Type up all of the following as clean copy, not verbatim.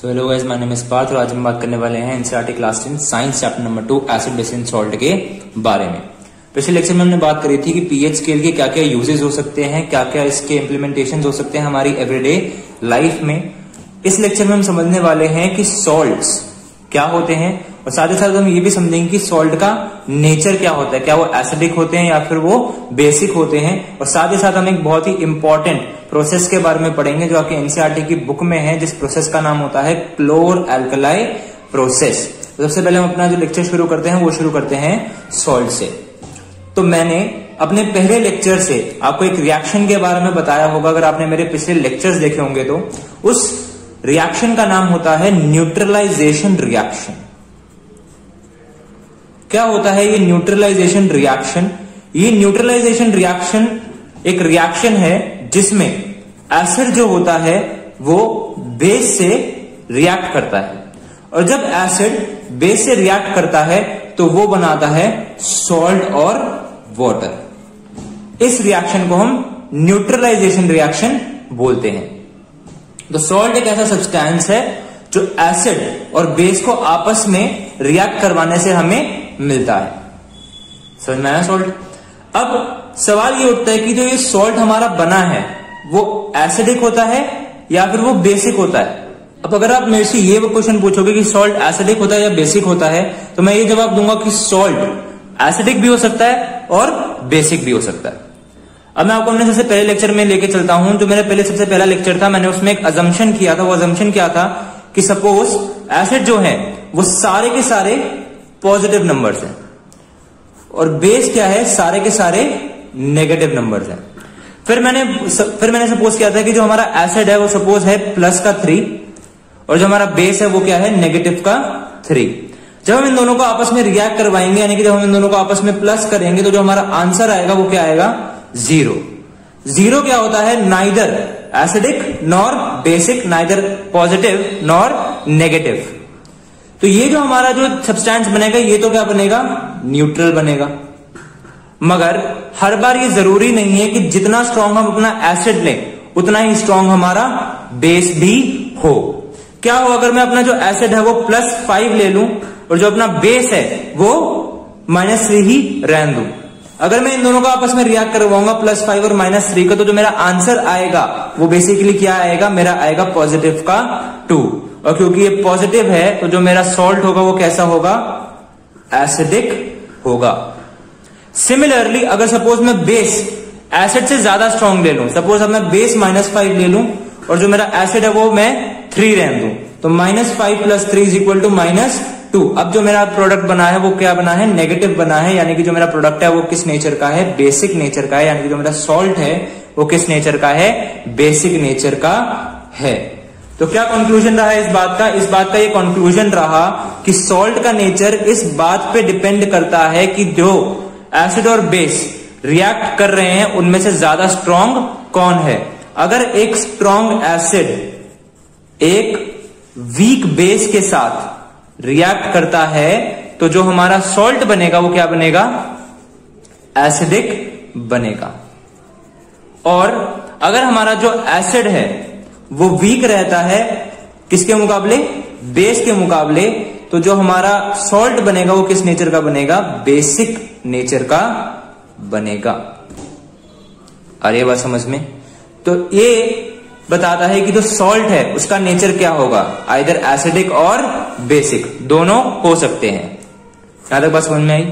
So hello guys, my name is Parth और आज हम बात करने वाले हैं NCERT class 10 science chapter number 2 acid base and salt के बारे में। पिछले लेक्चर में हमने बात करी थी कि पीएच स्केल के क्या क्या यूजेस हो सकते हैं, क्या क्या इसके इम्प्लीमेंटेशन हो सकते हैं हमारी एवरीडे लाइफ में। इस लेक्चर में हम समझने वाले हैं कि सॉल्ट्स क्या होते हैं और साथ ही साथ हम ये भी समझेंगे कि सॉल्ट का नेचर क्या होता है, क्या वो एसिडिक होते हैं या फिर वो बेसिक होते हैं। और साथ ही साथ हम एक बहुत ही इंपॉर्टेंट प्रोसेस के बारे में पढ़ेंगे जो आपके एनसीईआरटी की बुक में है, जिस प्रोसेस का नाम होता है क्लोर एल्कलाई प्रोसेस। तो सबसे पहले हम अपना जो लेक्चर शुरू करते हैं वो शुरू करते हैं सॉल्ट से। तो मैंने अपने पहले लेक्चर से आपको एक रिएक्शन के बारे में बताया होगा, अगर आपने मेरे पिछले लेक्चर्स देखे होंगे तो उस रिएक्शन का नाम होता है न्यूट्रलाइजेशन रिएक्शन। क्या होता है ये न्यूट्रलाइजेशन रिएक्शन? ये न्यूट्रलाइजेशन रिएक्शन एक रिएक्शन है जिसमें एसिड जो होता है वो बेस से रिएक्ट करता है, और जब एसिड बेस से रिएक्ट करता है तो वो बनाता है सॉल्ट और वाटर। इस रिएक्शन को हम न्यूट्रलाइजेशन रिएक्शन बोलते हैं। तो सॉल्ट एक ऐसा सब्सटेंस है जो एसिड और बेस को आपस में रिएक्ट करवाने से हमें मिलता है। समझ में आया सॉल्ट? अब सवाल ये उठता है कि जो ये सॉल्ट हमारा बना है वो एसिडिक होता है या फिर वो बेसिक होता है। अब अगर आप मेरे से ये क्वेश्चन पूछोगे कि सॉल्ट एसिडिक होता है या बेसिक होता है, तो मैं ये जवाब दूंगा कि सॉल्ट एसिडिक भी हो सकता है और बेसिक भी हो सकता है। अब मैं आपको अपने सबसे पहले लेक्चर में लेके चलता हूं। जो मेरा सबसे पहला लेक्चर था, मैंने उसमें एक अजम्पशन किया था। वो अजम्पशन क्या था कि सपोज एसिड जो है वो सारे के सारे पॉजिटिव नंबर्स हैं और बेस क्या है, सारे के सारे नेगेटिव नंबर्स हैं। फिर मैंने सपोज किया था कि जो हमारा एसिड है वो सपोज है प्लस का 3 और जो हमारा बेस है वो क्या है, नेगेटिव का 3। जब हम इन दोनों को आपस में रिएक्ट करवाएंगे, यानी कि जब हम इन दोनों को आपस में प्लस करेंगे तो जो हमारा आंसर आएगा वो क्या आएगा, 0। 0 क्या होता है, neither acidic nor basic, neither positive nor negative. तो ये जो हमारा जो सब्सटेंस बनेगा ये तो क्या बनेगा, न्यूट्रल बनेगा। मगर हर बार ये जरूरी नहीं है कि जितना स्ट्रांग हम अपना एसिड लें उतना ही स्ट्रांग हमारा बेस भी हो। क्या हो अगर मैं अपना जो एसिड है वो +5 ले लूं और जो अपना बेस है वो -3 ही रहने दूं। अगर मैं इन दोनों को आपस में रिएक्ट करवाऊंगा +5 और -3 का, तो जो मेरा आंसर आएगा वो बेसिकली क्या आएगा, मेरा आएगा पॉजिटिव का 2। और क्योंकि ये पॉजिटिव है तो जो मेरा सॉल्ट होगा वो कैसा होगा, एसिडिक होगा। सिमिलरली अगर सपोज मैं बेस एसिड से ज्यादा स्ट्रांग ले लूं, सपोज अब मैं बेस -5 ले लूं और जो मेरा एसिड है वो मैं 3 रहने दूं, तो -5 + 3 = -2। अब जो मेरा प्रोडक्ट बना है वो क्या बना है, नेगेटिव बना है। यानी कि जो मेरा प्रोडक्ट है वो किस नेचर का है, बेसिक नेचर का है। यानी कि जो मेरा सॉल्ट है वो किस नेचर का है, बेसिक नेचर का है। तो क्या कंक्लूजन रहा है इस बात का? इस बात का ये कंक्लूजन रहा कि सॉल्ट का नेचर इस बात पे डिपेंड करता है कि जो एसिड और बेस रिएक्ट कर रहे हैं उनमें से ज्यादा स्ट्रांग कौन है। अगर एक स्ट्रांग एसिड एक वीक बेस के साथ रिएक्ट करता है तो जो हमारा सॉल्ट बनेगा वो क्या बनेगा, एसिडिक बनेगा। और अगर हमारा जो एसिड है वो वीक रहता है किसके मुकाबले, बेस के मुकाबले, तो जो हमारा सॉल्ट बनेगा वो किस नेचर का बनेगा, बेसिक नेचर का बनेगा। अरे बात समझ में? तो ये बताता है कि जो सॉल्ट है उसका नेचर क्या होगा, आइदर एसिडिक और बेसिक, दोनों हो सकते हैं। यहां तक बात समझ में आई?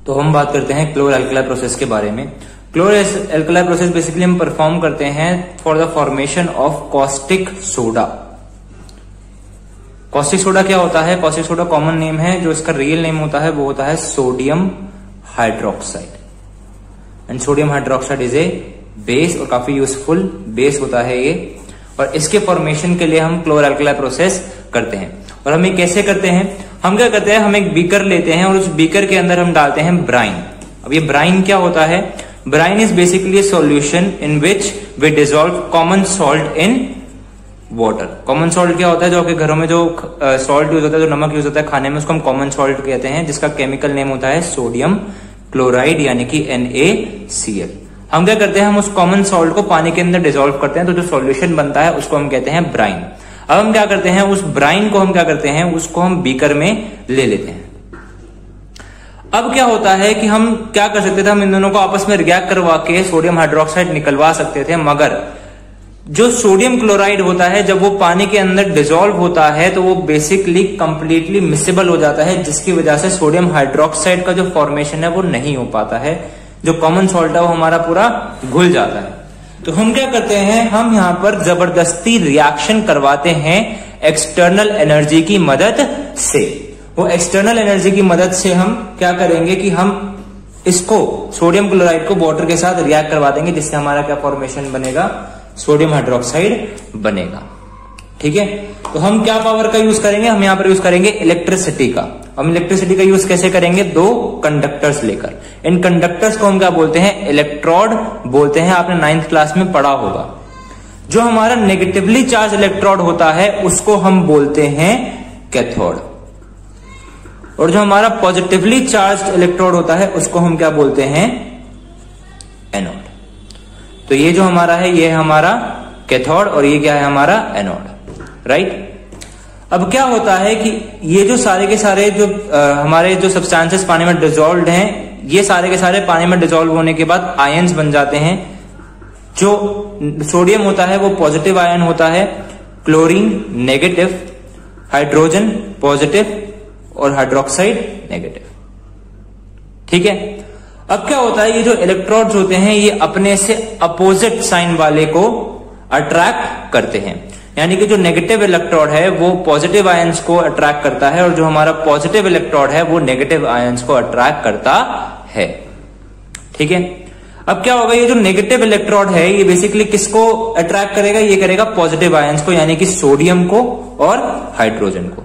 तो हम बात करते हैं क्लोर एल्कलाई प्रोसेस के बारे में। क्लोर एल्कलाई प्रोसेस बेसिकली हम परफॉर्म करते हैं for the formation of caustic soda. Caustic soda क्या होता है? कॉस्टिक सोडा कॉमन नेम है, जो इसका रियल नेम होता है वो होता है sodium hydroxide. And sodium hydroxide is a base और काफी यूजफुल बेस होता है ये। और इसके फॉर्मेशन के लिए हम क्लोर एल्कलाई प्रोसेस करते हैं। और हम ये कैसे करते हैं? हम क्या करते हैं, हम एक बीकर लेते हैं और उस बीकर के अंदर हम डालते हैं ब्राइन। अब ये ब्राइन क्या होता है? Brine is basically solution in which we dissolve common salt in water. Common salt क्या होता है? जो आपके घरों में जो सॉल्ट यूज होता है, जो नमक यूज होता है खाने में, उसको हम कॉमन सॉल्ट कहते हैं, जिसका केमिकल नेम होता है सोडियम क्लोराइड यानी कि NaCl। हम क्या करते हैं, हम उस कॉमन सॉल्ट को पानी के अंदर डिसॉल्व करते हैं, तो जो सॉल्यूशन बनता है उसको हम कहते हैं ब्राइन। अब हम क्या करते हैं, उस ब्राइन को हम क्या करते हैं, उसको हम बीकर में ले लेते हैं। अब क्या होता है कि हम क्या कर सकते थे, हम इन दोनों को आपस में रिएक्ट करवा के सोडियम हाइड्रोक्साइड निकलवा सकते थे, मगर जो सोडियम क्लोराइड होता है जब वो पानी के अंदर डिसॉल्व होता है तो वो बेसिकली कंप्लीटली मिसेबल हो जाता है, जिसकी वजह से सोडियम हाइड्रोक्साइड का जो फॉर्मेशन है वो नहीं हो पाता है, जो कॉमन सॉल्ट है वो हमारा पूरा घुल जाता है। तो हम क्या करते हैं, हम यहां पर जबरदस्ती रिएक्शन करवाते हैं एक्सटर्नल एनर्जी की मदद से। वो एक्सटर्नल एनर्जी की मदद से हम क्या करेंगे कि हम इसको सोडियम क्लोराइड को वाटर के साथ रिएक्ट करवा देंगे, जिससे हमारा क्या फॉर्मेशन बनेगा, सोडियम हाइड्रोक्साइड बनेगा। ठीक है, तो हम क्या पावर का यूज करेंगे, हम यहां पर यूज करेंगे इलेक्ट्रिसिटी का। हम इलेक्ट्रिसिटी का यूज कैसे करेंगे, दो कंडक्टर्स लेकर। इन कंडक्टर्स को हम क्या बोलते हैं, इलेक्ट्रोड बोलते हैं, आपने 9th क्लास में पढ़ा होगा। जो हमारा नेगेटिवली चार्ज इलेक्ट्रोड होता है उसको हम बोलते हैं कैथोड, और जो हमारा पॉजिटिवली चार्ज इलेक्ट्रोड होता है उसको हम क्या बोलते हैं, एनोड। तो ये जो हमारा है ये हमारा कैथोड और ये क्या है हमारा एनोड, राइट। अब क्या होता है कि ये जो सारे के सारे जो हमारे जो सब्सटेंसेस पानी में डिसॉल्व्ड हैं, ये सारे के सारे पानी में डिसॉल्व होने के बाद आयंस बन जाते हैं। जो सोडियम होता है वो पॉजिटिव आयन होता है, क्लोरीन नेगेटिव, हाइड्रोजन पॉजिटिव और हाइड्रोक्साइड नेगेटिव। ठीक है, अब क्या होता है, ये जो इलेक्ट्रोड्स होते हैं ये अपने से अपोजिट साइन वाले को अट्रैक्ट करते हैं, यानी कि जो नेगेटिव इलेक्ट्रोड है वो पॉजिटिव आयंस को अट्रैक्ट करता है और जो हमारा पॉजिटिव इलेक्ट्रोड है वो नेगेटिव आयंस को अट्रैक्ट करता है। ठीक है, अब क्या होगा, ये जो नेगेटिव इलेक्ट्रोड है ये बेसिकली किसको अट्रैक्ट करेगा, ये करेगा पॉजिटिव आयंस को, यानी कि सोडियम को और हाइड्रोजन को।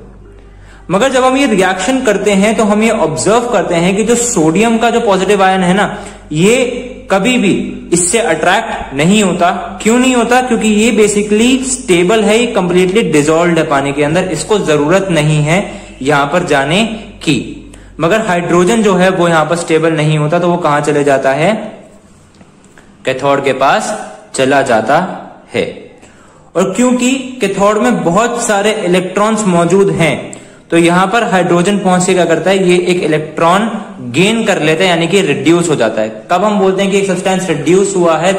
मगर जब हम ये रिएक्शन करते हैं तो हम ये ऑब्जर्व करते हैं कि जो सोडियम का जो पॉजिटिव आयन है ना, ये कभी भी इससे अट्रैक्ट नहीं होता। क्यों नहीं होता, क्योंकि ये बेसिकली स्टेबल है, ये कंप्लीटली डिसॉल्व्ड है पानी के अंदर, इसको जरूरत नहीं है यहां पर जाने की। मगर हाइड्रोजन जो है वो यहां पर स्टेबल नहीं होता, तो वो कहां चले जाता है, कैथोड के पास चला जाता है। और क्योंकि कैथोड में बहुत सारे इलेक्ट्रॉन्स मौजूद हैं तो यहां पर हाइड्रोजन पहुंच के क्या करता है, ये एक इलेक्ट्रॉन गेन कर लेता है, यानी कि रिड्यूस हो जाता है। कब हम बोलते हैं कि एक सब्सटेंस रिड्यूस हुआ है,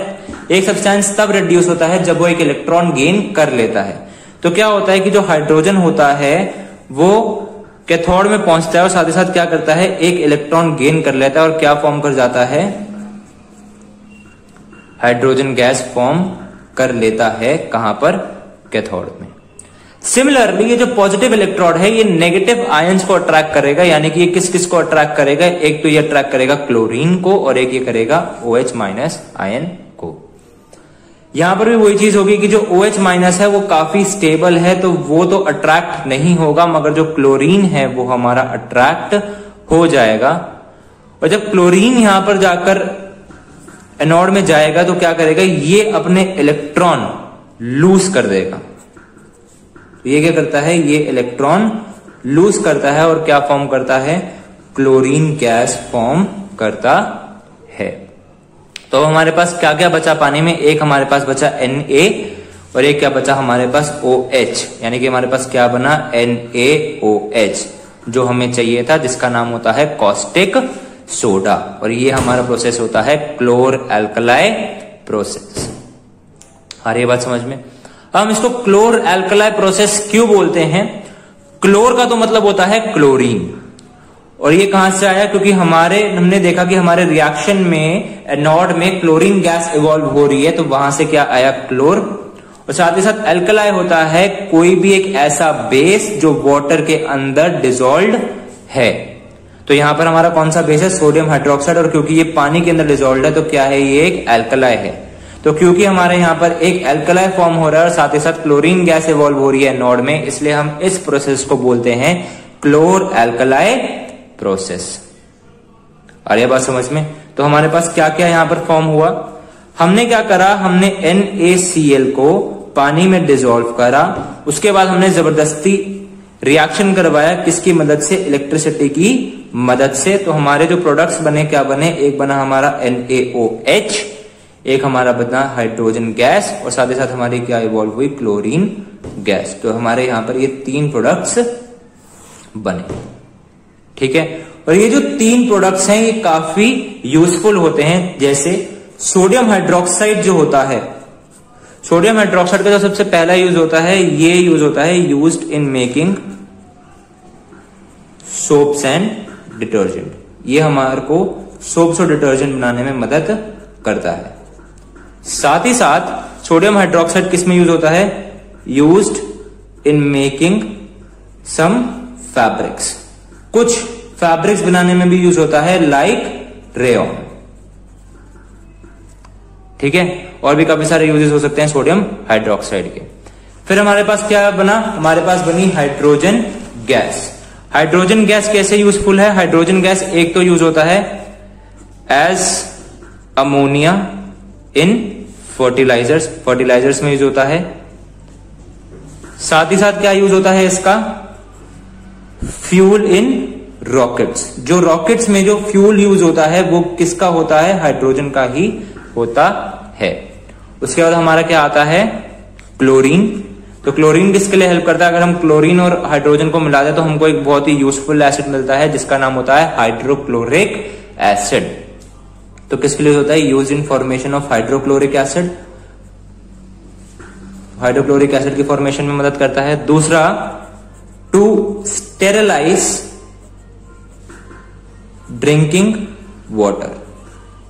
एक सब्सटेंस तब रिड्यूस होता है जब वो एक इलेक्ट्रॉन गेन कर लेता है। तो क्या होता है कि जो हाइड्रोजन होता है वो कैथोड में पहुंचता है और साथ ही साथ क्या करता है, एक इलेक्ट्रॉन गेन कर लेता है और क्या फॉर्म कर जाता है, हाइड्रोजन गैस फॉर्म कर लेता है। कहां पर, कैथोड में। सिमिलरली ये जो पॉजिटिव इलेक्ट्रोड है ये नेगेटिव आयंस को अट्रैक्ट करेगा, यानी कि ये किस किस को अट्रैक्ट करेगा, एक तो ये अट्रैक्ट करेगा क्लोरीन को और एक ये करेगा OH- आयन को। यहां पर भी वही चीज होगी कि जो OH- है वो काफी स्टेबल है तो वो तो अट्रैक्ट नहीं होगा, मगर जो क्लोरीन है वो हमारा अट्रैक्ट हो जाएगा। और जब क्लोरीन यहां पर जाकर एनोड में जाएगा तो क्या करेगा, ये अपने इलेक्ट्रॉन लूज कर देगा। ये क्या करता है, ये इलेक्ट्रॉन लूज करता है और क्या फॉर्म करता है, क्लोरीन गैस फॉर्म करता है। तो हमारे पास क्या क्या बचा पानी में, एक हमारे पास बचा Na और एक क्या बचा हमारे पास OH, यानी कि हमारे पास क्या बना, NaOH, जो हमें चाहिए था, जिसका नाम होता है कॉस्टिक सोडा। और ये हमारा प्रोसेस होता है क्लोर एल्कलाई प्रोसेस। आ रही है बात समझ में। हम इसको क्लोर एल्कलाई प्रोसेस क्यों बोलते हैं, क्लोर का तो मतलब होता है क्लोरीन, और ये कहां से आया, क्योंकि हमने देखा कि हमारे रिएक्शन में एनोड में क्लोरीन गैस इवॉल्व हो रही है, तो वहां से क्या आया, क्लोर। और साथ ही साथ एल्कलाई होता है कोई भी एक ऐसा बेस जो वाटर के अंदर डिसॉल्व्ड है। तो यहां पर हमारा कौन सा बेस है, सोडियम हाइड्रोक्साइड, और क्योंकि ये पानी के अंदर डिसॉल्व्ड है तो क्या है, ये एक एल्कलाई है। तो क्योंकि हमारे यहाँ पर एक एल्कलाई फॉर्म हो रहा है और साथ ही साथ क्लोरीन गैस इवॉल्व हो रही है नोड में, इसलिए हम इस प्रोसेस को बोलते हैं क्लोर एल्कलाई प्रोसेस। आ रही है बात समझ में। तो हमारे पास क्या क्या यहाँ पर फॉर्म हुआ, हमने क्या करा, हमने NaCl को पानी में डिसॉल्व करा, उसके बाद हमने जबरदस्ती रिएक्शन करवाया, किसकी मदद से, इलेक्ट्रिसिटी की मदद से। तो हमारे जो प्रोडक्ट्स बने क्या बने, एक बना हमारा NaOH, एक हमारा बना हाइड्रोजन गैस, और साथ ही साथ हमारी क्या इवॉल्व हुई, क्लोरीन गैस। तो हमारे यहां पर ये 3 प्रोडक्ट्स बने, ठीक है। और ये जो 3 प्रोडक्ट्स हैं ये काफी यूजफुल होते हैं। जैसे सोडियम हाइड्रोक्साइड जो होता है, सोडियम हाइड्रोक्साइड का जो सबसे पहला यूज होता है ये यूज होता है used in making soaps and detergent. ये हमारे को सोप्स और डिटर्जेंट बनाने में मदद करता है। साथ ही साथ सोडियम हाइड्रोक्साइड किस में यूज होता है? Used in making some fabrics. कुछ फैब्रिक्स बनाने में भी यूज होता है, लाइक रेयॉन, ठीक है। और भी काफी सारे यूजेस हो सकते हैं सोडियम हाइड्रोक्साइड के। फिर हमारे पास क्या बना? हमारे पास बनी हाइड्रोजन गैस। हाइड्रोजन गैस कैसे यूजफुल है? हाइड्रोजन गैस एक तो यूज होता है एज अमोनिया इन फर्टिलाइजर्स, फर्टिलाइजर्स में यूज होता है। साथ ही साथ क्या यूज होता है इसका? Fuel in rockets. जो रॉकेट्स में जो फ्यूल यूज होता है वो किसका होता है? हाइड्रोजन का ही होता है। उसके बाद हमारा क्या आता है? क्लोरीन। तो क्लोरीन किसके लिए हेल्प करता है? अगर हम क्लोरीन और हाइड्रोजन को मिला दें तो हमको एक बहुत ही यूजफुल एसिड मिलता है जिसका नाम होता है हाइड्रोक्लोरिक एसिड। तो किसके लिए होता है? Use in formation of hydrochloric acid, hydrochloric acid की फॉर्मेशन में मदद करता है। दूसरा, टू स्टेरिलाइज ड्रिंकिंग वाटर।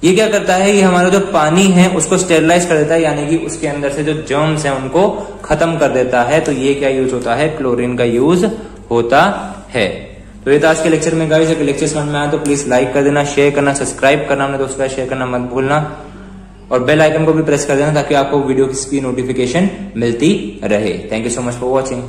ये क्या करता है? ये हमारा जो पानी है उसको स्टेरिलाइज कर देता है, यानी कि उसके अंदर से जो जर्म्स हैं उनको खत्म कर देता है। तो ये क्या यूज होता है? क्लोरीन का यूज होता है। तो ये था आज के लेक्चर में गाइस। अगर लेक्चर समझ में आया तो प्लीज लाइक कर देना, शेयर करना, सब्सक्राइब करना, अपने दोस्तों का शेयर करना मत भूलना, और बेल आइकन को भी प्रेस कर देना ताकि आपको वीडियो की नोटिफिकेशन मिलती रहे। Thank you so much for watching.